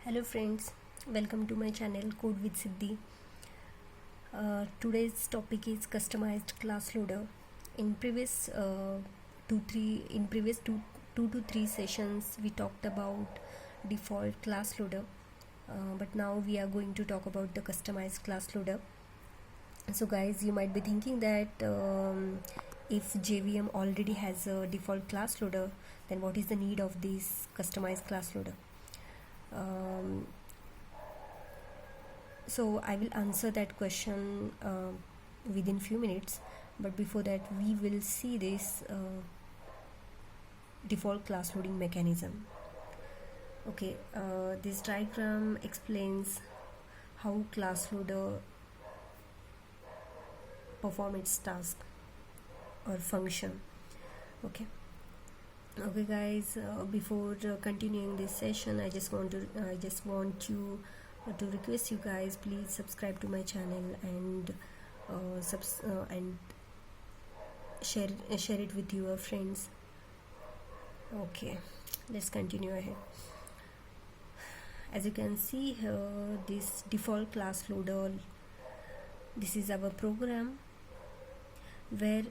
Hello friends, welcome to my channel Code with Siddhi. Today's topic is customized class loader. In previous two to three sessions we talked about default class loader, but now we are going to talk about the customized class loader. So guys, you might be thinking that if JVM already has a default class loader, then what is the need of this customized class loader? So I will answer that question within few minutes, but before that we will see this default class loading mechanism. Okay, this diagram explains how class loader perform its task or function. Okay guys, before continuing this session, I just want you to request you guys, please subscribe to my channel and and share it with your friends. Okay, let's continue ahead. As you can see here, this default class loader, this is our program where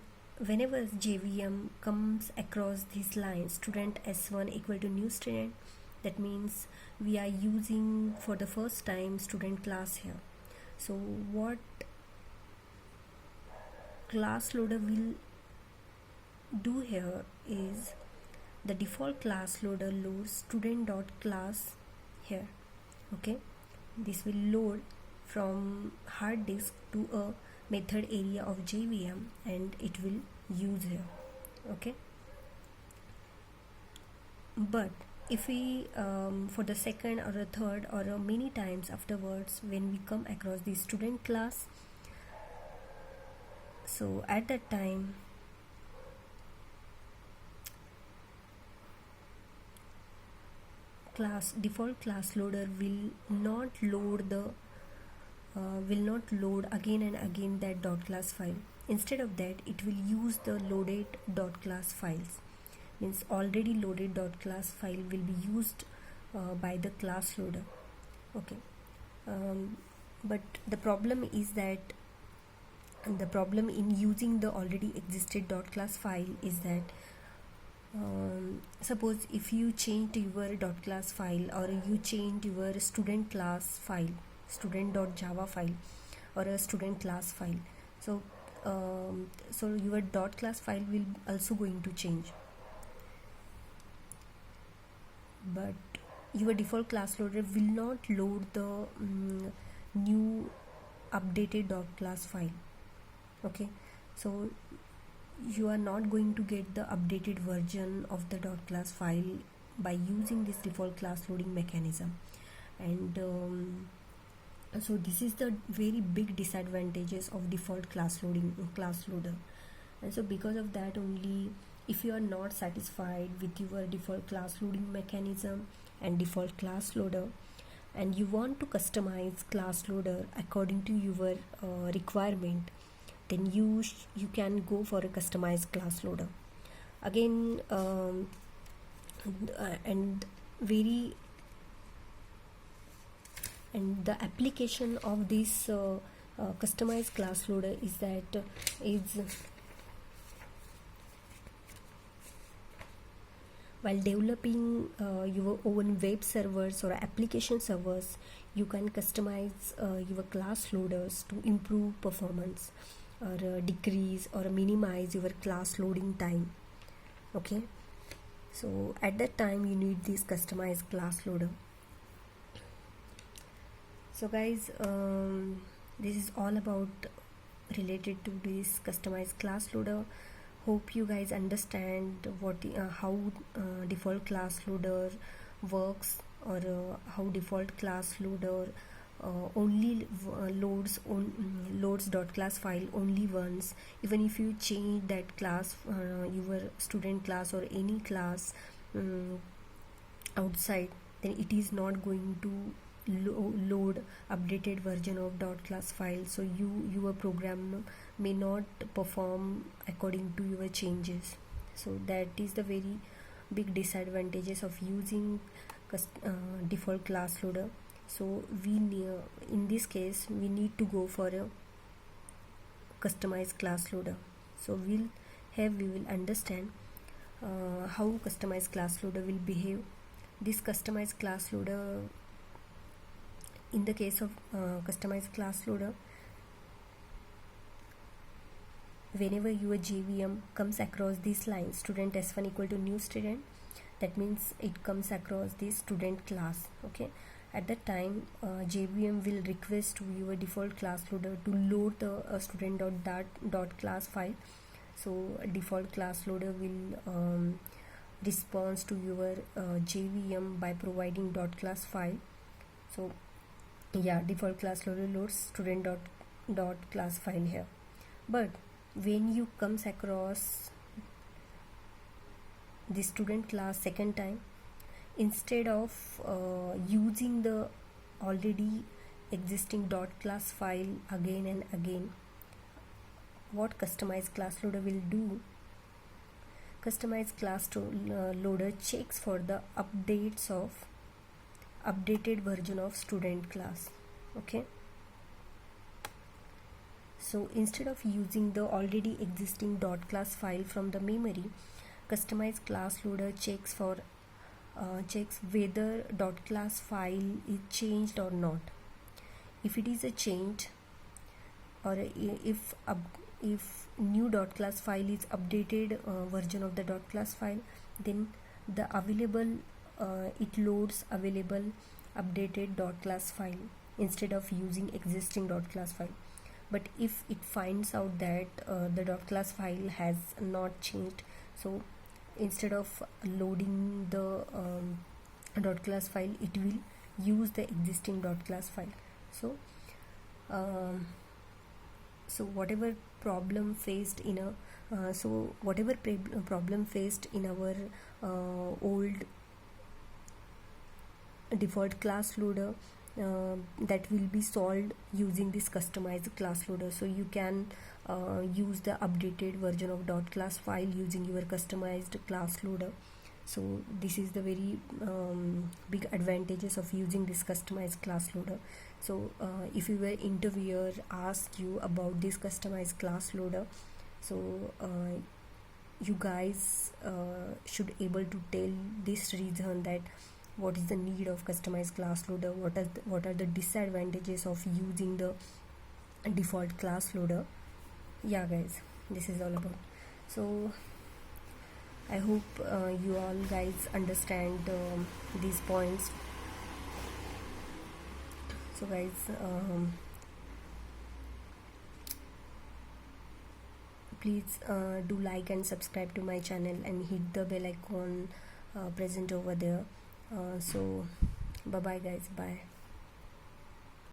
whenever JVM comes across these lines, student S1 equal to new student, that means we are using for the first time student class here. So what class loader will do here is the default class loader loads student.class here. Okay, this will load from hard disk to a method area of JVM and it will use here. Okay, but if we for the second or a third or many times afterwards, when we come across the student class, so at that time default class loader will not load again and again that .class file. Instead of that, it will use the loaded .class files. Means already loaded .class file will be used by the class loader. Okay, but the problem is that the problem in using the already existed .class file is that suppose if you change your .class file or you change your student class file, student.java file or a student class file, so your .class file will also going to change, but your default class loader will not load the new updated .class file. Okay, so you are not going to get the updated version of the .class file by using this default class loading mechanism, and so this is the very big disadvantages of default class loader. And so because of that only, if you are not satisfied with your default class loading mechanism and default class loader and you want to customize class loader according to your requirement, then you can go for a customized class loader. Again, and the application of this customized class loader is that while developing your own web servers or application servers, you can customize your class loaders to improve performance or decrease or minimize your class loading time. Okay, so at that time you need this customized class loader. So guys, this is all about related to this customized class loader. Hope you guys understand how default class loader works, or how default class loader only loads .class file only once. Even if you change that class, your student class or any class outside, then it is not going to load updated version of .class file, so your program may not perform according to your changes. So that is the very big disadvantages of using default class loader. So in this case we need to go for a customized class loader. So we will understand how customized class loader will behave. This customized class loader, in the case of customized class loader, whenever your JVM comes across this line, student s1 equal to new student, that means it comes across the student class. Okay, at that time JVM will request to your default class loader to load the student.class class file. So default class loader will response to your JVM by providing .class file. So yeah, default class loader loads student.class file here. But when you comes across the student class second time, instead of using the already existing .class file again and again, what customized class loader will do, customized class loader checks for the updated version of student class. Okay, so instead of using the already existing .class file from the memory, customized class loader checks whether .class file is changed or not. If it is a change, or if new .class file is updated version of the .class file, then the available it loads available updated .class file instead of using existing .class file. But if it finds out that the .class file has not changed, so instead of loading the .class file, it will use the existing .class file. So whatever problem faced in problem faced in our old default class loader, that will be solved using this customized class loader. So you can use the updated version of .class file using your customized class loader. So this is the very big advantages of using this customized class loader. So if your interviewer asks you about this customized class loader, so you guys should able to tell this reason, that what is the need of customized class loader, what are the disadvantages of using the default class loader. Yeah guys, this is all about. So I hope you all guys understand these points. So guys, please do like and subscribe to my channel and hit the bell icon present over there. So bye bye guys, bye.